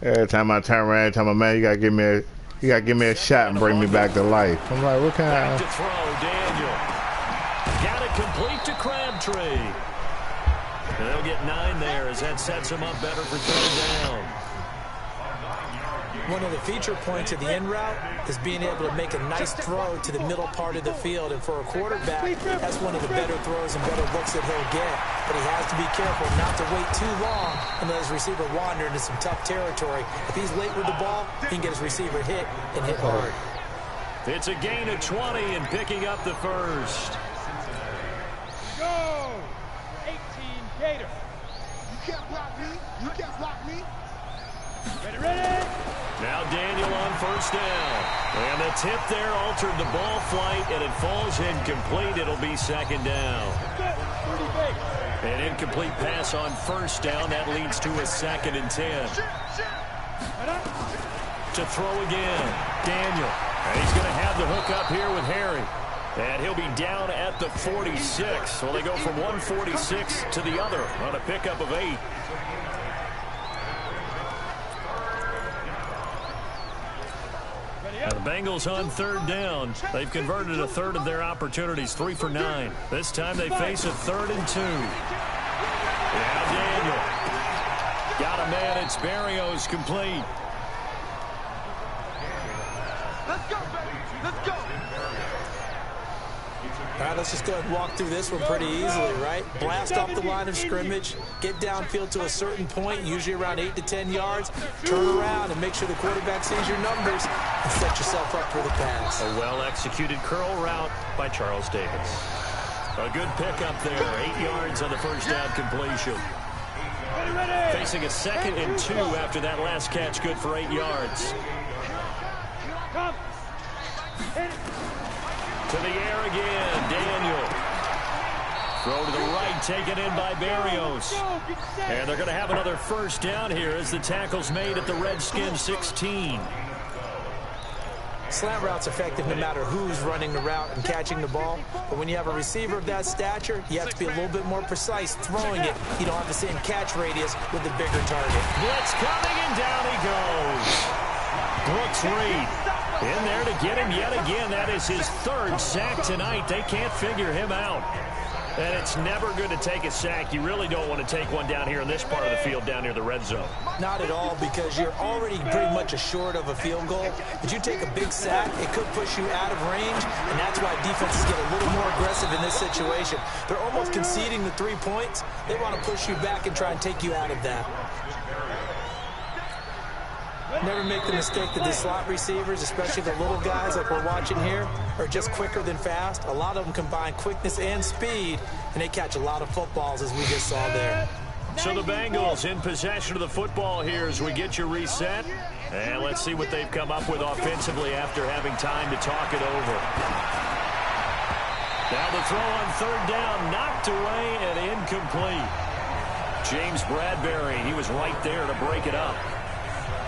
Every time I turn around, tell my man, you gotta give me a shot and bring me back to life. I'm like, what kind back of... to throw, Daniel. Got it complete to Crabtree. They'll get 9 there as that sets them up better for 3rd down. One of the feature points of the in route is being able to make a nice throw to the middle part of the field. And for a quarterback, that's one of the better throws and better looks that he'll get. But he has to be careful not to wait too long and let his receiver wander into some tough territory. If he's late with the ball, he can get his receiver hit and hit hard. It's a gain of 20 and picking up the first. Go! 18 Gators. You can't block me. You can't block me. Ready, ready. Now Daniel on 1st down. And the tip there altered the ball flight, and it falls incomplete. It'll be 2nd down. An incomplete pass on 1st down. That leads to a 2nd and 10. To throw again. Daniel. And he's going to have the hook up here with Harry. And he'll be down at the 46. So they go from 146 to the other on a pickup of 8. Now the Bengals on 3rd down. They've converted a 1/3 of their opportunities, 3 for 9. This time they face a 3rd and 2. Now Daniel. Got a man. It's Berrios complete. Let's go, baby. Let's go. All right, let's just go ahead and walk through this one pretty easily, right? Blast off the line of scrimmage, get downfield to a certain point, usually around 8 to 10 yards, turn around and make sure the quarterback sees your numbers and set yourself up for the pass. A well-executed curl route by Charles Davis. A good pickup there, 8 yards on the 1st down completion. Facing a 2nd and 2 after that last catch, good for 8 yards. To the air again, Daniel. Throw to the right, taken in by Berrios. And they're going to have another 1st down here as the tackle's made at the Redskins 16. Slant route's effective no matter who's running the route and catching the ball. But when you have a receiver of that stature, you have to be a little bit more precise throwing it. You don't have the same catch radius with the bigger target. Blitz coming, and down he goes. Brooks Reed in there to get him yet again. That is his 3rd sack tonight. They can't figure him out. And it's never good to take a sack. You really don't want to take one down here in this part of the field, down near the red zone. Not at all, because you're already pretty much short of a field goal. But you take a big sack, it could push you out of range, and that's why defenses get a little more aggressive in this situation. They're almost conceding the 3 points. They want to push you back and try and take you out of that. Never make the mistake that the slot receivers, especially the little guys like we're watching here, are just quicker than fast. A lot of them combine quickness and speed, and they catch a lot of footballs, as we just saw there. So the Bengals in possession of the football here as we get you reset. And let's see what they've come up with offensively after having time to talk it over. Now the throw on 3rd down, knocked away and incomplete. James Bradbury, he was right there to break it up.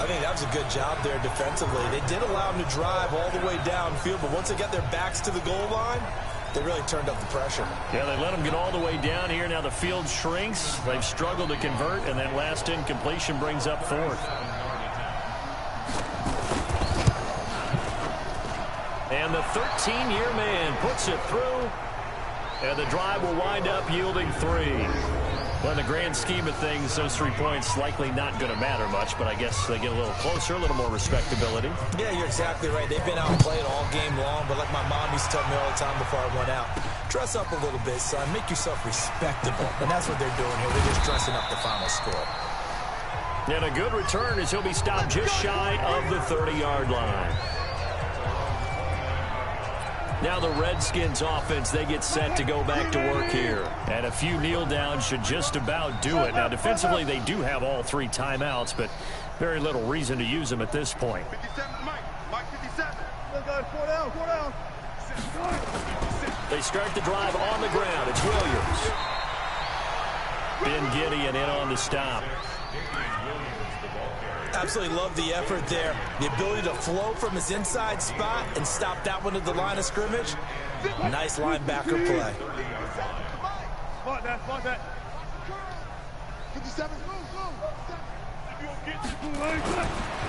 I think that was a good job there defensively. They did allow them to drive all the way downfield, but once they got their backs to the goal line, they really turned up the pressure. Yeah, they let them get all the way down here. Now the field shrinks. They've struggled to convert, and that last incompletion brings up 4th. And the 13-year man puts it through, and the drive will wind up yielding 3. Well, in the grand scheme of things, those 3 points likely not going to matter much, but I guess they get a little closer, a little more respectability. Yeah, you're exactly right. They've been outplayed all game long, but like my mom used to tell me all the time before I went out, dress up a little bit, son. Make yourself respectable. And that's what they're doing here. They're just dressing up the final score. And a good return as he'll be stopped just shy of the 30-yard line. Now the Redskins offense, they get set to go back to work here. And a few kneel downs should just about do it. Now defensively, they do have all 3 timeouts, but very little reason to use them at this point. 57, Mike 57. Let's go, 4 down, 4 down. They start the drive on the ground. It's Williams. Ben Gideon in on the stop. Absolutely love the effort there. The ability to flow from his inside spot and stop that one at the line of scrimmage. Nice linebacker play. Spot that, spot that. 57.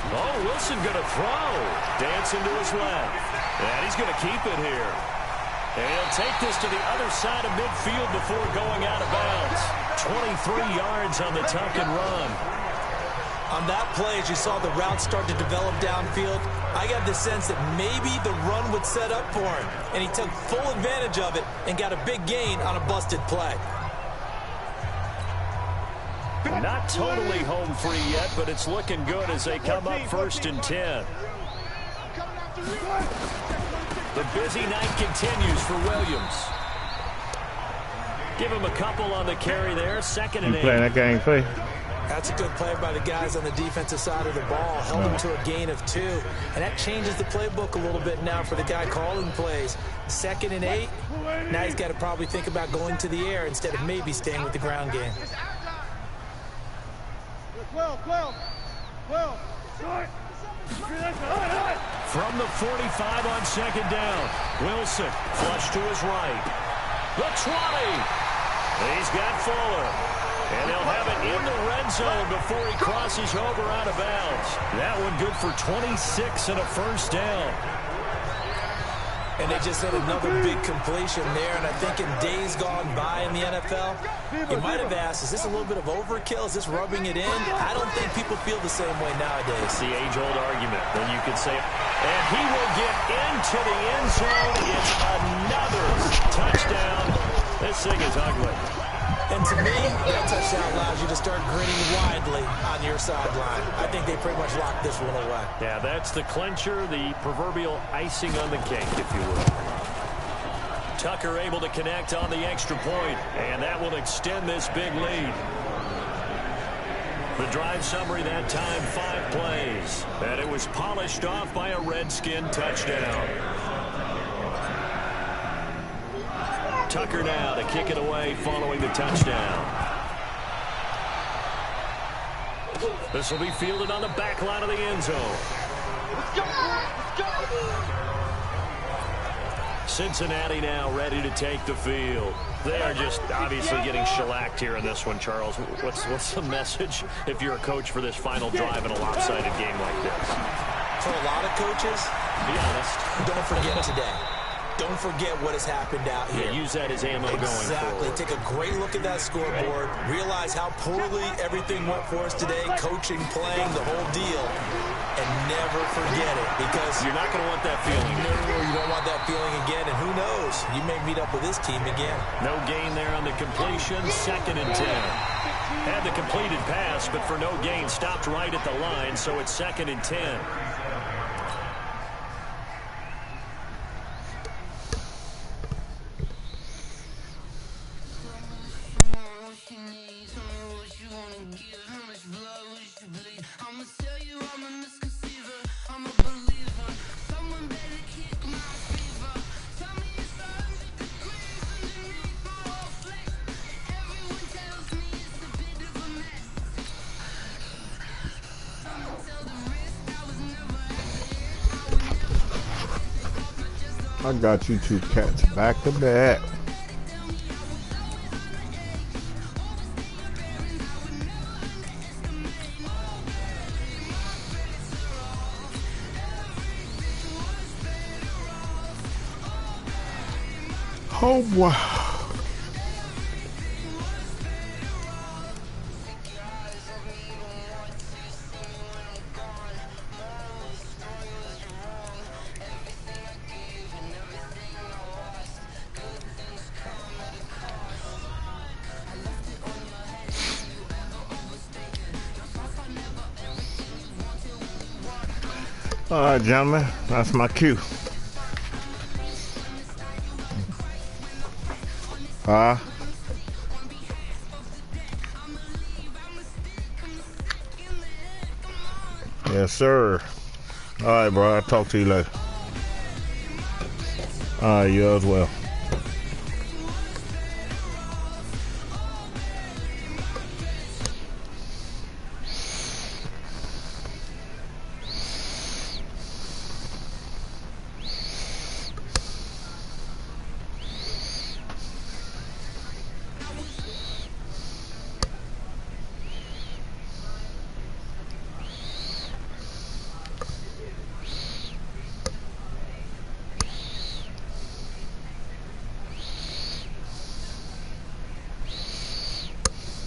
Oh, Wilson going to throw. Dancing to his left. And he's going to keep it here. And he'll take this to the other side of midfield before going out of bounds. 23 yards on the tuck and run. On that play, as you saw the route start to develop downfield, I got the sense that maybe the run would set up for him. And he took full advantage of it and got a big gain on a busted play. Not totally home free yet, but it's looking good as they come up 1st and 10. The busy night continues for Williams. Give him a couple on the carry there. 2nd and 8. Playing that game, play. That's a good play by the guys on the defensive side of the ball. Held him to a gain of 2. And that changes the playbook a little bit now for the guy calling plays. 2nd and 8. Now he's got to probably think about going to the air instead of maybe staying with the ground game. From the 45 on 2nd down. Wilson flush to his right. The 20. He's got Fuller. And they'll have it in the red zone before he crosses over out of bounds. That one good for 26 and a 1st down. And they just had another big completion there. And I think in days gone by in the NFL, you might have asked, is this a little bit of overkill? Is this rubbing it in? I don't think people feel the same way nowadays. It's the age-old argument. Then you could say, and he will get into the end zone. It's another touchdown. This thing is ugly. And to me, that touchdown allows you to start grinning widely on your sideline. I think they pretty much locked this one away. Yeah, that's the clincher, the proverbial icing on the cake, if you will. Tucker able to connect on the extra point, and that will extend this big lead. The drive summary that time, 5 plays. And it was polished off by a Redskin touchdown. Tucker now to kick it away following the touchdown. This will be fielded on the back line of the end zone. Cincinnati now ready to take the field. They are just obviously getting shellacked here in this one, Charles. What's the message if you're a coach for this final drive in a lopsided game like this? For a lot of coaches, be honest, don't forget today. Don't forget what has happened out here. Yeah, use that as ammo going forward. Exactly. Take a great look at that scoreboard. Realize how poorly everything went for us today. Coaching, playing, the whole deal. And never forget it, because you're not going to want that feeling. No, you don't want that feeling again. And who knows? You may meet up with this team again. No gain there on the completion. 2nd and 10. Had the completed pass, but for no gain, stopped right at the line. So it's 2nd and 10. I got you 2 cats back to back. Oh wow. All right, gentlemen, that's my cue. Yes, sir. All right, bro. I'll talk to you later. All right, you as well.